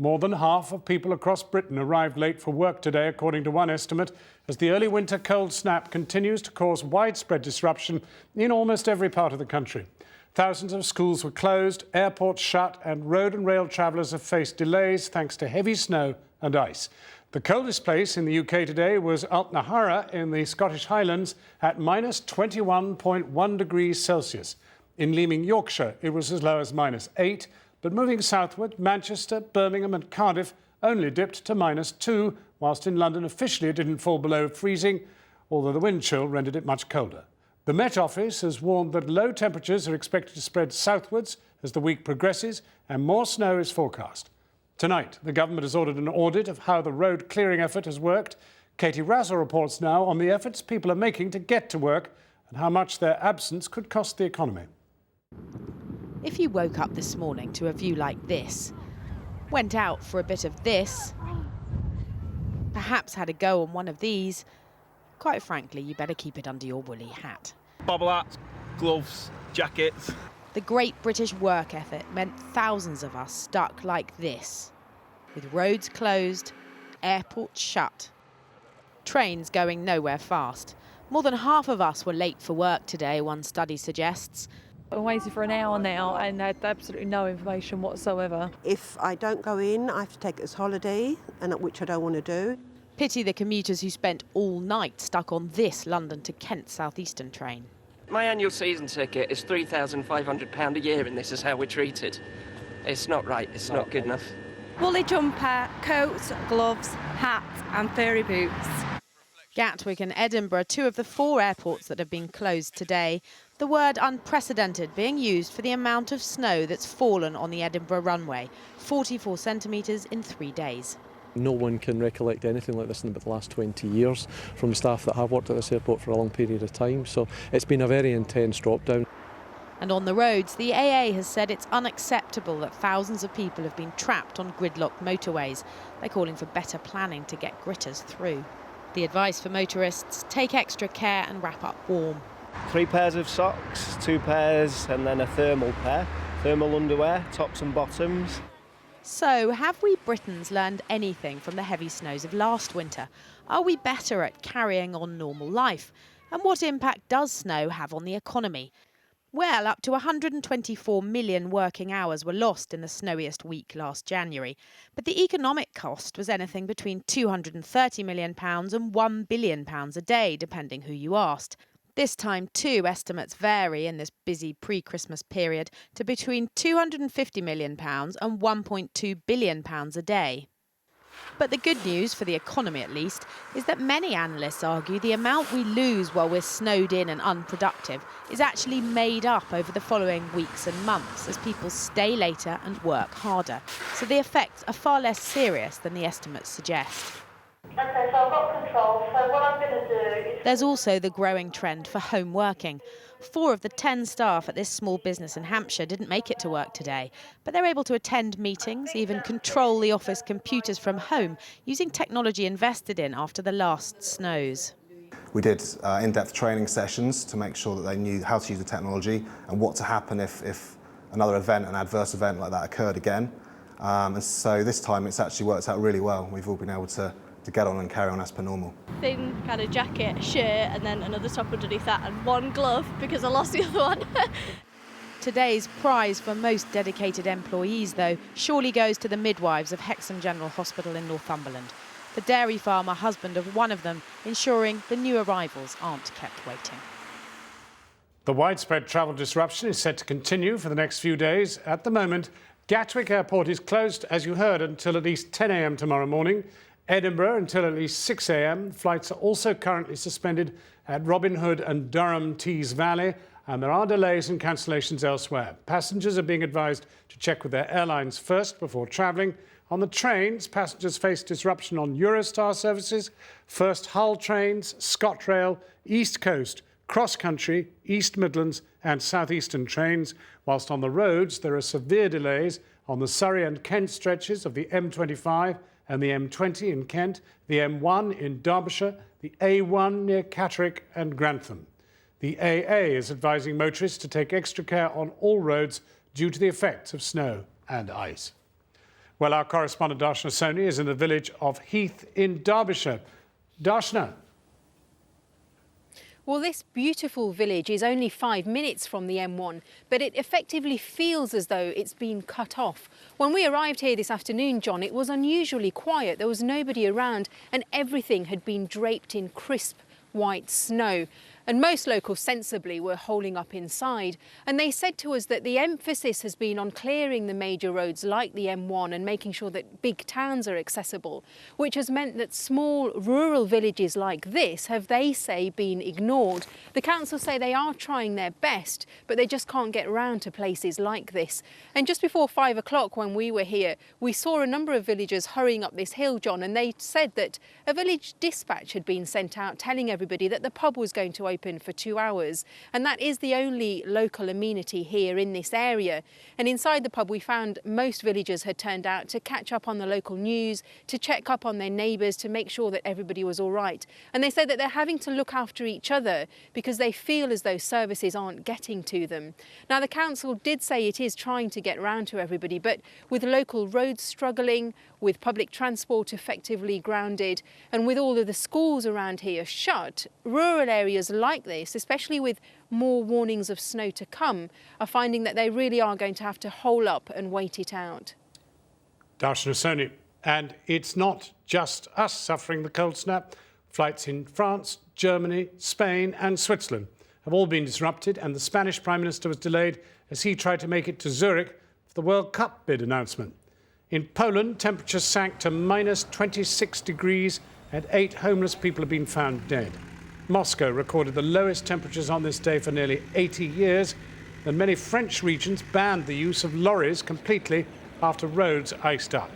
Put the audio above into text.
More than half of people across Britain arrived late for work today, according to one estimate, as the early winter cold snap continues to cause widespread disruption in almost every part of the country. Thousands of schools were closed, airports shut, and road and rail travellers have faced delays thanks to heavy snow and ice. The coldest place in the UK today was Altnahara in the Scottish Highlands at minus 21.1 degrees Celsius. In Leaming, Yorkshire, it was as low as -8, but moving southward, Manchester, Birmingham and Cardiff only dipped to -2, whilst in London officially it didn't fall below freezing, although the wind chill rendered it much colder. The Met Office has warned that low temperatures are expected to spread southwards as the week progresses and more snow is forecast. Tonight, the government has ordered an audit of how the road clearing effort has worked. Katie Razzall reports now on the efforts people are making to get to work and how much their absence could cost the economy. If you woke up this morning to a view like this, went out for a bit of this, perhaps had a go on one of these, quite frankly, you better keep it under your woolly hat. Bobble hats, gloves, jackets. The great British work ethic meant thousands of us stuck like this, with roads closed, airports shut, trains going nowhere fast. More than half of us were late for work today, one study suggests. I waited for an hour now and had absolutely no information whatsoever. If I don't go in, I have to take it as holiday, and which I don't want to do. Pity the commuters who spent all night stuck on this London to Kent southeastern train. My annual season ticket is £3,500 a year and this is how we're treated. It's not right, it's not good enough. Woolly jumper, coats, gloves, hat and furry boots. Gatwick and Edinburgh, two of the 4 airports that have been closed today. The word unprecedented being used for the amount of snow that's fallen on the Edinburgh runway, 44 centimetres in 3 days. No one can recollect anything like this in about the last 20 years from staff that have worked at this airport for a long period of time, so it's been a very intense drop down. And on the roads, the AA has said it's unacceptable that thousands of people have been trapped on gridlocked motorways. They're calling for better planning to get gritters through. The advice for motorists: take extra care and wrap up warm. 3 pairs of socks, 2 pairs and then a thermal pair. Thermal underwear, tops and bottoms. So, have we Britons learned anything from the heavy snows of last winter? Are we better at carrying on normal life? And what impact does snow have on the economy? Well, up to 124 million working hours were lost in the snowiest week last January. But the economic cost was anything between £230 million and £1 billion a day, depending who you asked. This time, too, estimates vary in this busy pre-Christmas period to between £250 million and £1.2 billion a day. But the good news, for the economy at least, is that many analysts argue the amount we lose while we're snowed in and unproductive is actually made up over the following weeks and months as people stay later and work harder. So the effects are far less serious than the estimates suggest. Okay, so I've got control, so what I'm going to do is... There's also the growing trend for home working. 4 of the 10 staff at this small business in Hampshire didn't make it to work today, but they're able to attend meetings, even control the office computers from home, using technology invested in after the last snows. We did in-depth training sessions to make sure that they knew how to use the technology and what to happen if another event, an adverse event like that occurred again. And so this time it's actually worked out really well. We've all been able to get on and carry on as per normal. Thin kind of jacket, a shirt and then another top underneath that and 1 glove because I lost the other one. Today's prize for most dedicated employees, though, surely goes to the midwives of Hexham General Hospital in Northumberland. The dairy farmer husband of one of them, ensuring the new arrivals aren't kept waiting. The widespread travel disruption is set to continue for the next few days. At the moment, Gatwick Airport is closed, as you heard, until at least 10 a.m. tomorrow morning. Edinburgh until at least 6 a.m. Flights are also currently suspended at Robin Hood and Durham Tees Valley, and there are delays and cancellations elsewhere. Passengers are being advised to check with their airlines first before travelling. On the trains, passengers face disruption on Eurostar services, First Hull trains, ScotRail, East Coast, Cross Country, East Midlands and South Eastern trains, whilst on the roads there are severe delays on the Surrey and Kent stretches of the M25 and the M20 in Kent, the M1 in Derbyshire, the A1 near Catterick and Grantham. The AA is advising motorists to take extra care on all roads due to the effects of snow and ice. Well, our correspondent Darshana Soni is in the village of Heath in Derbyshire. Darshana. Well, this beautiful village is only 5 minutes from the M1, but it effectively feels as though it's been cut off. When we arrived here this afternoon, John, it was unusually quiet. There was nobody around and everything had been draped in crisp white snow. And most locals sensibly were holding up inside. And they said to us that the emphasis has been on clearing the major roads like the M1 and making sure that big towns are accessible, which has meant that small rural villages like this have, they say, been ignored. The council say they are trying their best, but they just can't get around to places like this. And just before 5 o'clock when we were here, we saw a number of villagers hurrying up this hill, John, and they said that a village dispatch had been sent out telling everybody that the pub was going to open for 2 hours, and that is the only local amenity here in this area. And inside the pub we found most villagers had turned out to catch up on the local news, to check up on their neighbours, to make sure that everybody was all right. And they said that they're having to look after each other because they feel as though services aren't getting to them. Now, the council did say it is trying to get round to everybody, but with local roads struggling, with public transport effectively grounded, and with all of the schools around here shut, rural areas like this, especially with more warnings of snow to come, are finding that they really are going to have to hole up and wait it out. Darshana Soni. And it's not just us suffering the cold snap. Flights in France, Germany, Spain and Switzerland have all been disrupted, and the Spanish Prime Minister was delayed as he tried to make it to Zurich for the World Cup bid announcement. In Poland, temperatures sank to minus 26 degrees and 8 homeless people have been found dead. Moscow recorded the lowest temperatures on this day for nearly 80 years, and many French regions banned the use of lorries completely after roads iced up.